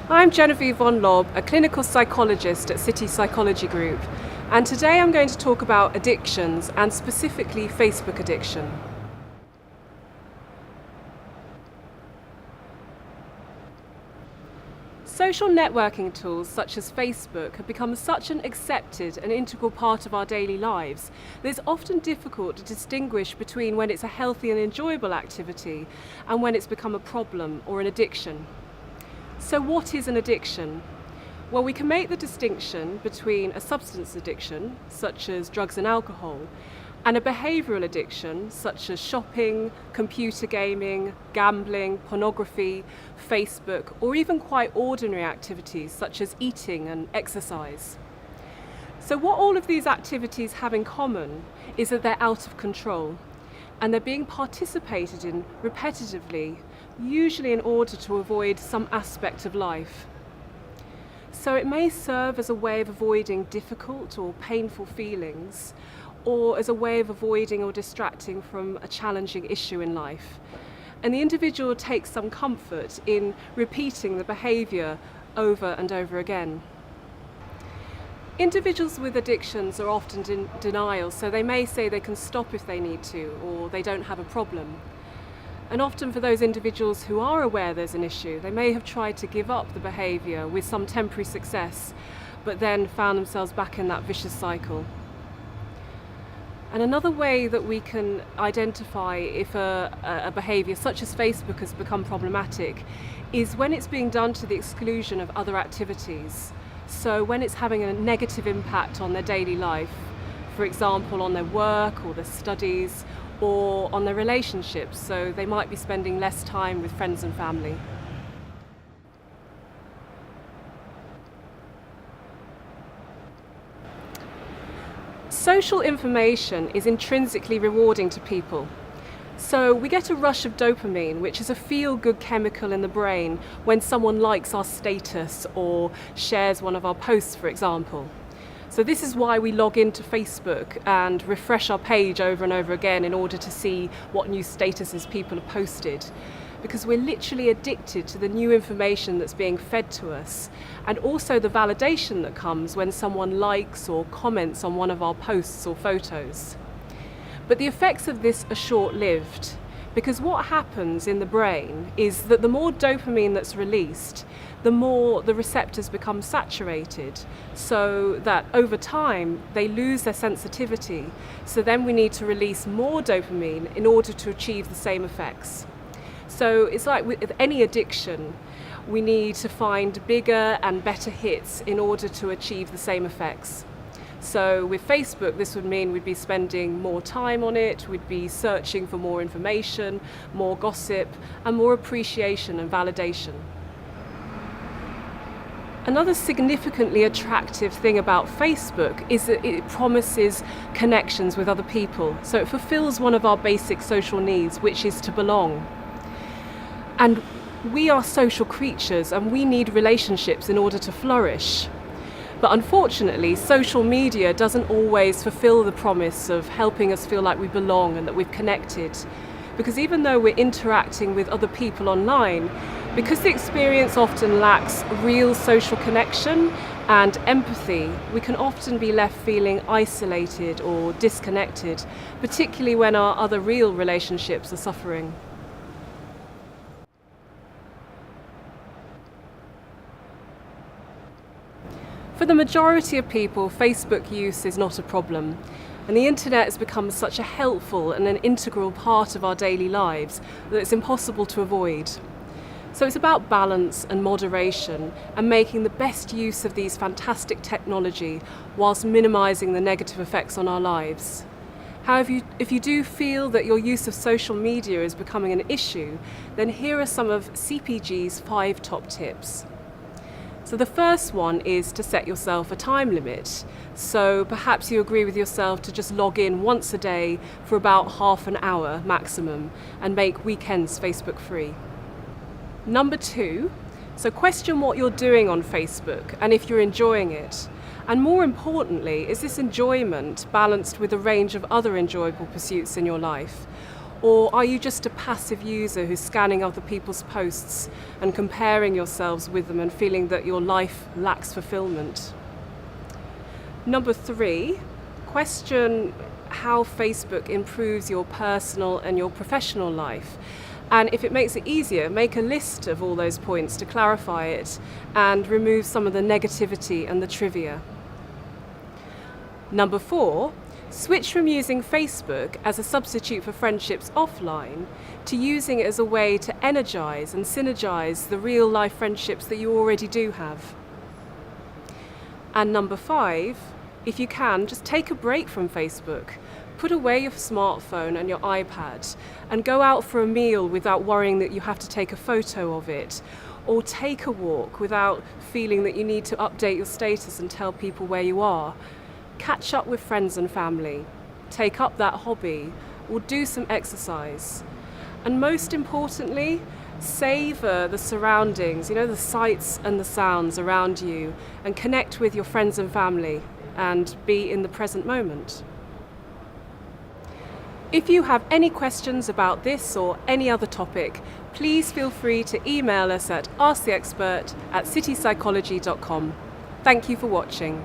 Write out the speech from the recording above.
I'm Genevieve von Lob, a clinical psychologist at City Psychology Group, and today I'm going to talk about addictions and specifically Facebook addiction. Social networking tools such as Facebook have become such an accepted and integral part of our daily lives that it's often difficult to distinguish between when it's a healthy and enjoyable activity and when it's become a problem or an addiction. So what is an addiction? Well, we can make the distinction between a substance addiction, such as drugs and alcohol, and a behavioural addiction, such as shopping, computer gaming, gambling, pornography, Facebook, or even quite ordinary activities such as eating and exercise. So what all of these activities have in common is that they're out of control, and they're being participated in repetitively, usually in order to avoid some aspect of life. So it may serve as a way of avoiding difficult or painful feelings, or as a way of avoiding or distracting from a challenging issue in life. And the individual takes some comfort in repeating the behaviour over and over again. Individuals with addictions are often in denial, so they may say they can stop if they need to, or they don't have a problem. And often for those individuals who are aware there's an issue, they may have tried to give up the behaviour with some temporary success, but then found themselves back in that vicious cycle. And another way that we can identify if a behaviour such as Facebook has become problematic is when it's being done to the exclusion of other activities. So when it's having a negative impact on their daily life, for example on their work or their studies or on their relationships, so they might be spending less time with friends and family. Social information is intrinsically rewarding to people. So we get a rush of dopamine, which is a feel-good chemical in the brain when someone likes our status or shares one of our posts, for example. So this is why we log into Facebook and refresh our page over and over again in order to see what new statuses people have posted. Because we're literally addicted to the new information that's being fed to us, and also the validation that comes when someone likes or comments on one of our posts or photos. But the effects of this are short-lived, because what happens in the brain is that the more dopamine that's released, the more the receptors become saturated, so that over time they lose their sensitivity. So then we need to release more dopamine in order to achieve the same effects. So it's like with any addiction, we need to find bigger and better hits in order to achieve the same effects. So with Facebook, this would mean we'd be spending more time on it, we'd be searching for more information, more gossip, and more appreciation and validation. Another significantly attractive thing about Facebook is that it promises connections with other people. So it fulfills one of our basic social needs, which is to belong. And we are social creatures and we need relationships in order to flourish. But unfortunately, social media doesn't always fulfill the promise of helping us feel like we belong and that we've connected. Because even though we're interacting with other people online, because the experience often lacks real social connection and empathy, we can often be left feeling isolated or disconnected, particularly when our other real relationships are suffering. For the majority of people, Facebook use is not a problem, and the internet has become such a helpful and an integral part of our daily lives that it's impossible to avoid. So it's about balance and moderation and making the best use of these fantastic technology whilst minimising the negative effects on our lives. However, if you do feel that your use of social media is becoming an issue, then here are some of CPG's 5 top tips. So the first one is to set yourself a time limit. So perhaps you agree with yourself to just log in once a day for about half an hour maximum and make weekends Facebook free. Number 2, so question what you're doing on Facebook and if you're enjoying it. And more importantly, is this enjoyment balanced with a range of other enjoyable pursuits in your life? Or are you just a passive user who's scanning other people's posts and comparing yourselves with them and feeling that your life lacks fulfillment? Number 3, question how Facebook improves your personal and your professional life. And if it makes it easier, make a list of all those points to clarify it and remove some of the negativity and the trivia. Number 4, switch from using Facebook as a substitute for friendships offline to using it as a way to energize and synergize the real life friendships that you already do have. And number 5, if you can, just take a break from Facebook. Put away your smartphone and your iPad and go out for a meal without worrying that you have to take a photo of it, or take a walk without feeling that you need to update your status and tell people where you are. Catch up with friends and family, take up that hobby, or do some exercise. And most importantly, savor the surroundings, the sights and the sounds around you, and connect with your friends and family and be in the present moment. If you have any questions about this or any other topic, please feel free to email us at asktheexpert@citypsychology.com. Thank you for watching.